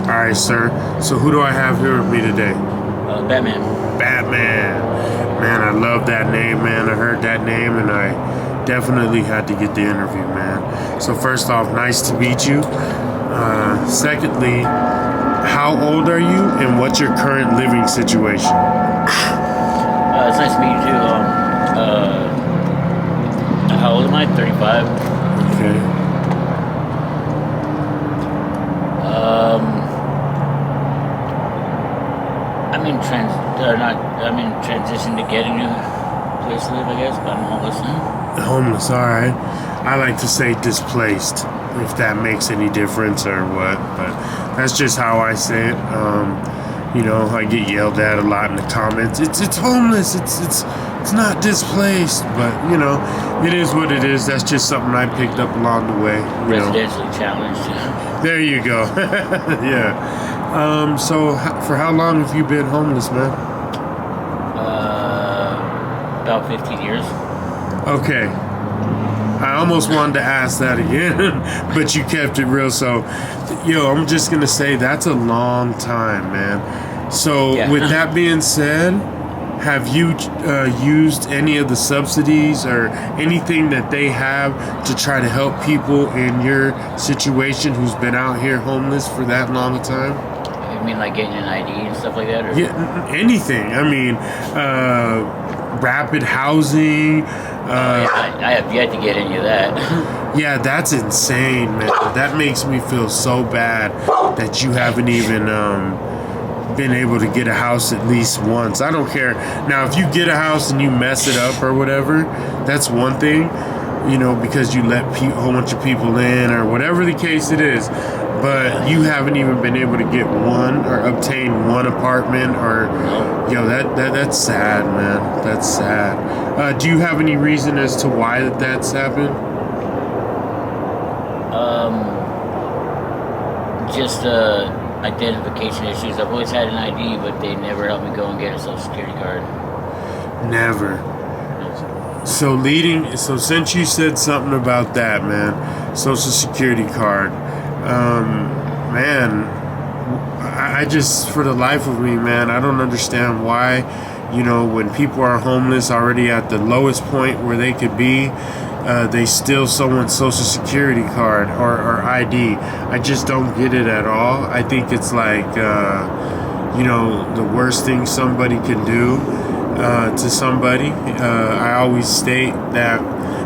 All right, sir. So who do I have here with me today? Batman. Batman. Man, I love that name, man. I heard that name, and I definitely had to get the interview, man. So first off, nice to meet you. Secondly, how old are you, and what's your current living situation? It's nice to meet you too. How old am I? 35. Okay. I'm in transition to getting a place to live, I guess, but I'm homeless now. Homeless, all right. I like to say displaced, if that makes any difference or what, but that's just how I say it. I get yelled at a lot in the comments. It's homeless. It's not displaced, but it is what it is. That's just something I picked up along the way. Residentially challenged. There you go. Yeah. So for how long have you been homeless, man? About 15 years. Okay. I almost wanted to ask that again, but you kept it real. So, I'm just going to say that's a long time, man. So, Yeah. With that being said, have you used any of the subsidies or anything that they have to try to help people in your situation who's been out here homeless for that long a time? You mean like getting an ID and stuff like that? Or? Yeah, anything. I mean, Rapid Housing. I have yet to get any of that. Yeah, that's insane, man. That makes me feel so bad that you haven't even been able to get a house at least once. I don't care. Now, if you get a house and you mess it up or whatever, that's one thing, because you let a whole bunch of people in or whatever the case it is. But you haven't even been able to get one or obtain one apartment or, that's sad, man. That's sad. Do you have any reason as to why that's happened? Just identification issues. I've always had an ID, but they never helped me go and get a social security card. Never. So since you said something about that, man, social security card, man, I just, for the life of me, man, I don't understand why, when people are homeless already at the lowest point where they could be, they steal someone's social security card or ID. I just don't get it at all. I think it's like, the worst thing somebody can do to somebody. I always state that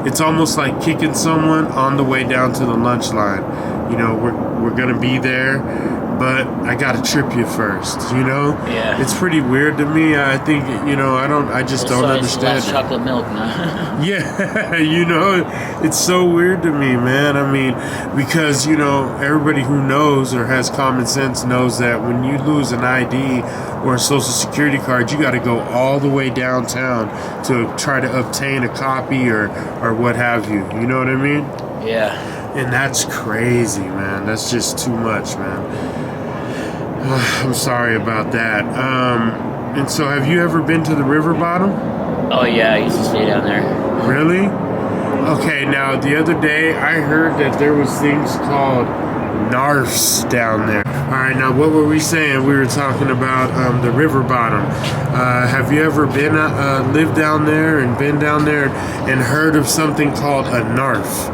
it's almost like kicking someone on the way down to the lunch line. We're gonna be there, but I gotta trip you first. Yeah. It's pretty weird to me. I think I just don't understand it. Chocolate milk now. Yeah, it's so weird to me, man. I mean, because everybody who knows or has common sense knows that when you lose an ID or a social security card, you got to go all the way downtown to try to obtain a copy or what have you. You know what I mean? Yeah. And that's crazy, man. That's just too much, man. I'm sorry about that. And so have you ever been to the river bottom? Oh, yeah, I used to stay down there. Really? Okay, now the other day I heard that there was things called narfs down there. All right, now what were we saying? We were talking about the river bottom. Have you ever been lived down there and been down there and heard of something called a narf?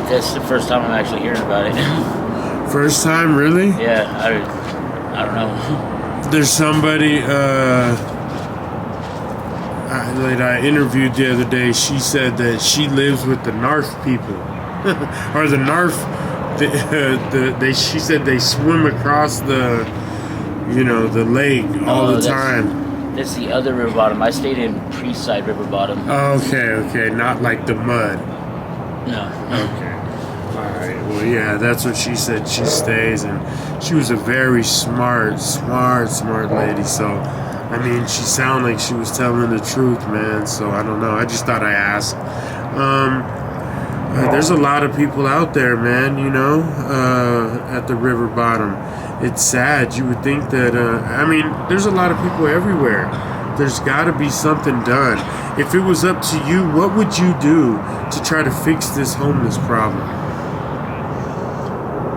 That's the first time I'm actually hearing about it. First time, really? Yeah, I don't know. There's somebody that I interviewed the other day. She said that she lives with the narf people, or the narf. She said they swim across the lake all the time. That's the other river bottom. I stayed in Priestside River Bottom. Okay, not like the mud. No. Okay. All right. Well, yeah, that's what she said. She stays, and she was a very smart lady. So, I mean, she sounded like she was telling the truth, man. So I don't know. I just thought I asked. There's a lot of people out there, man. At the river bottom. It's sad. You would think that. There's a lot of people everywhere. There's got to be something done. If it was up to you, what would you do to try to fix this homeless problem?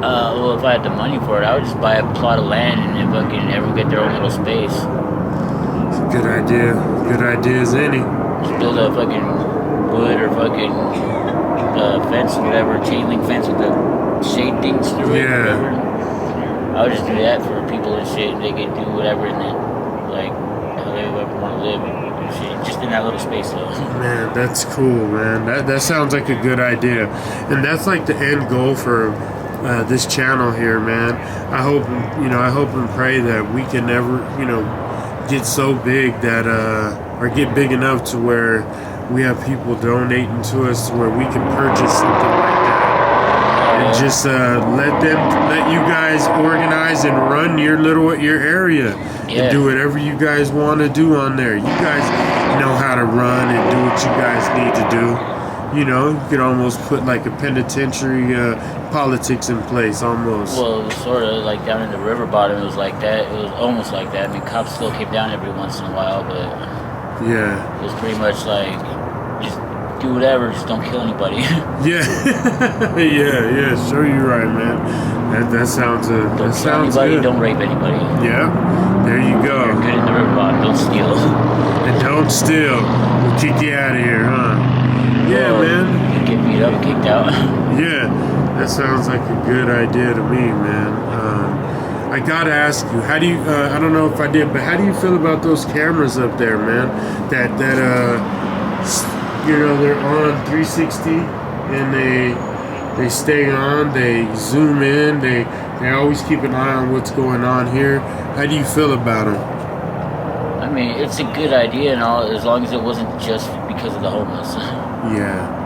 Well, if I had the money for it, I would just buy a plot of land and then fucking everyone get their own little space. It's a good idea. Good idea as any. Just build a fucking wood or fucking fence, whatever, chain link fence with the shade things through it. Yeah. Whatever. I would just do that for people and shit. They can do whatever in it, like how they ever want to live and shit. Just in that little space, though. Man, that's cool, man. That sounds like a good idea, and that's like the end goal for this channel here, man. I hope and pray that we can never, get so big that or get big enough to where we have people donating to us to where we can purchase something like that. And just let you guys organize and run your area and do whatever you guys want to do on there. You guys know how to run and do what you guys need to do. You could almost put like a penitentiary politics in place, almost. Well, sort of like down in the river bottom, it was like that. It was almost like that. I mean, cops still came down every once in a while, but yeah, it was pretty much like just do whatever, just don't kill anybody. Yeah, yeah. Sure, you're right, man. That sounds Don't that kill sounds anybody. good. Don't rape anybody. Yeah, there you go. You're good in the river bottom. Don't steal. And don't steal. We'll kick you out of here, huh? Yeah, Well, man. You get beat up, kicked out. Yeah, that sounds like a good idea to me, man. I gotta ask you, how do you? I don't know if I did, but how do you feel about those cameras up there, man? That they're on 360 and they stay on. They zoom in. They always keep an eye on what's going on here. How do you feel about them? I mean, it's a good idea and all, as long as it wasn't just because of the homeless. Yeah.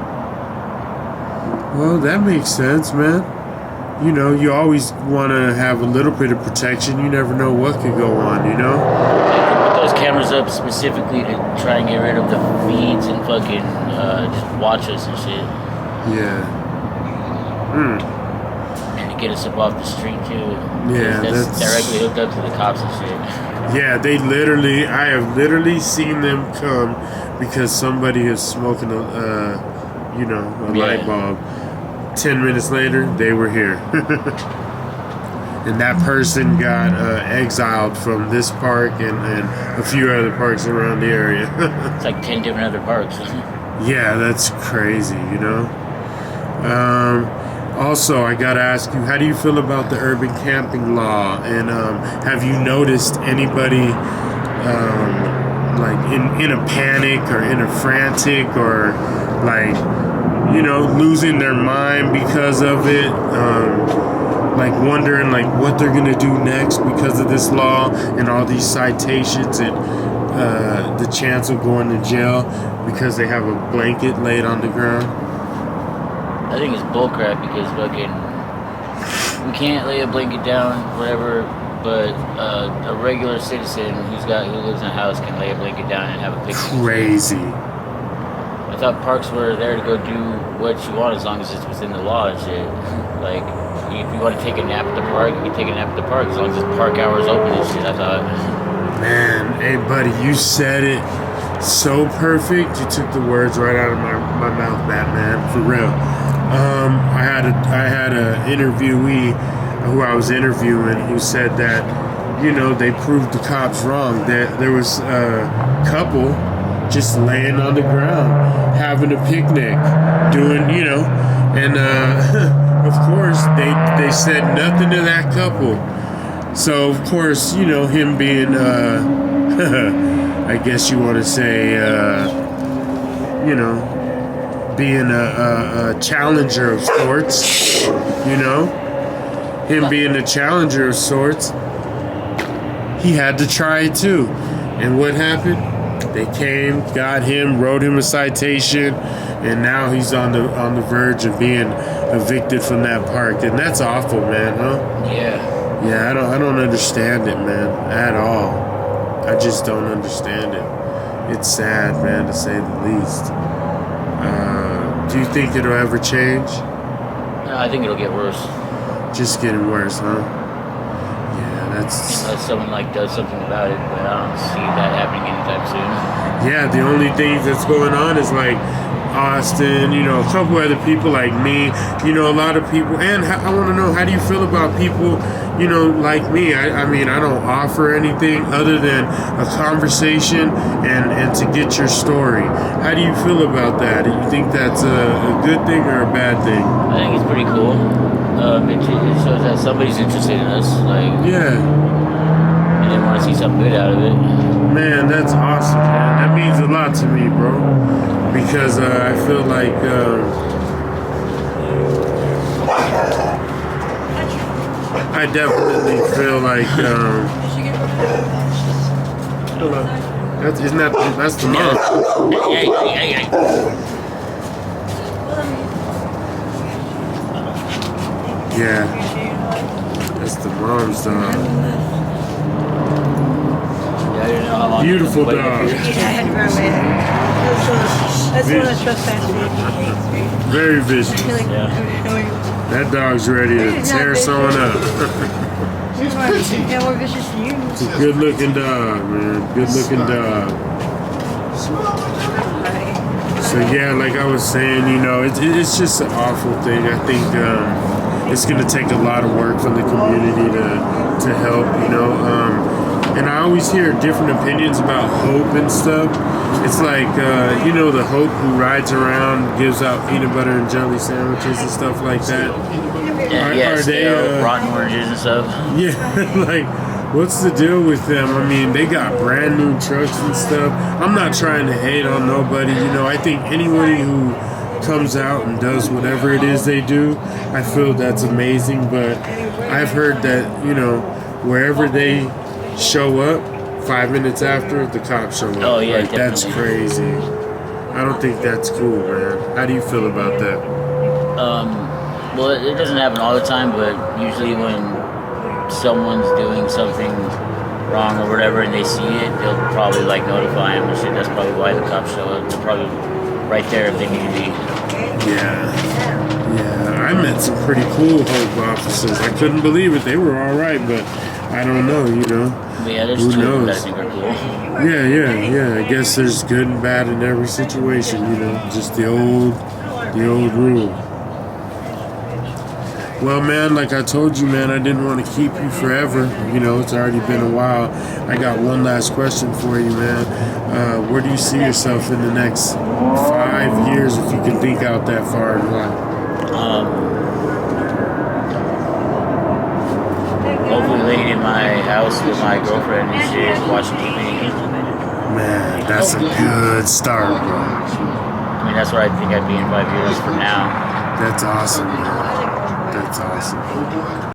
Well, that makes sense, man. You always want to have a little bit of protection. You never know what could go on, They could put those cameras up specifically to try and get rid of the feeds and fucking just watch us and shit. Yeah. And to get us up off the street too. Yeah, that's directly hooked up to the cops and shit. Yeah, I have literally seen them come because somebody is smoking a light bulb. 10 minutes later, they were here. And that person got exiled from this park and a few other parks around the area. It's like 10 different other parks. Yeah, that's crazy, Also, I gotta ask you, how do you feel about the urban camping law? And have you noticed anybody like in a panic or in a frantic or like losing their mind because of it? Like wondering like what they're gonna do next because of this law and all these citations and the chance of going to jail because they have a blanket laid on the ground. I think it's bullcrap because fucking we can't lay a blanket down, whatever. But a regular citizen who lives in a house can lay a blanket down and have a picnic. Crazy. I thought parks were there to go do what you want as long as it's within the law and shit. Like, if you want to take a nap at the park, you can take a nap at the park as long as the park hours open and shit, I thought. Man, hey buddy, you said it so perfect. You took the words right out of my mouth, Batman, for real. I had a interviewee who I was interviewing who said that, they proved the cops wrong. That there was a couple just laying on the ground, having a picnic, doing, and of course they said nothing to that couple. So of course, him being, I guess you want to say, being a challenger of sorts, him being a challenger of sorts, he had to try it too. And what happened? They came, got him, wrote him a citation, and now he's on the verge of being evicted from that park. And that's awful, man, huh? Yeah. Yeah, I don't understand it, man, at all. I just don't understand it. It's sad, man, to say the least. Do you think it'll ever change? No, I think it'll get worse. Just getting worse, huh? Yeah, That's unless someone like does something about it. But I don't see that happening anytime soon. yeah. The only thing that's going on is like Austin, you know, a couple other people like me, you know, a lot of people. And I want to know, how do you feel about people, you know, like me? I mean, I don't offer anything other than a conversation and to get your story. How do you feel about that? Do you think that's a good thing or a bad thing? I think it's pretty cool. It shows that somebody's interested in us. Like, Yeah. and they want to see something good out of it. Man, that's awesome, man. That means a lot to me, bro. Because I feel like I definitely feel like that's the mom. Hey. Yeah, that's the mom's dog. Yeah, I didn't know how long Beautiful it was dog. waiting for you. Yeah, I had to run away. That's one of the trespass. Very vicious. Yeah. That dog's ready to tear someone up. Yeah, more vicious than you. It's a good looking dog, man. Good looking dog. So yeah, like I was saying, you know, it's just an awful thing. I think it's going to take a lot of work from the community to help, you know. And I always hear different opinions about Hope and stuff. It's like, you know, the Hope who rides around, gives out peanut butter and jelly sandwiches and stuff like that. Are they rotten oranges and stuff? Yeah, like, what's the deal with them? I mean, they got brand new trucks and stuff. I'm not trying to hate on nobody. You know, I think anybody who comes out and does whatever it is they do, I feel that's amazing. But I've heard that, you know, wherever they show up, 5 minutes after, the cops show up. Oh, yeah, like, that's crazy. I don't think that's cool, man. How do you feel about that? Well, it doesn't happen all the time, but usually when someone's doing something wrong or whatever and they see it, they'll probably like notify them and shit. That's probably why the cops show up. They're probably right there if they need to be. Yeah, I met some pretty cool Hope officers. I couldn't believe it. They were all right, but I don't know, you know. But yeah, there's Who two knows? that I think are cool. Yeah. I guess there's good and bad in every situation, you know. Just the old rule. Well, man, like I told you, man, I didn't want to keep you forever. You know, it's already been a while. I got one last question for you, man. Where do you see yourself in the next 5 years, if you can think out that far in life? Hopefully laying in my house with my girlfriend and shit, watching TV. Man, that's a good start, bro. I mean, that's where I think I'd be in 5 years from now. That's awesome, man. That's awesome.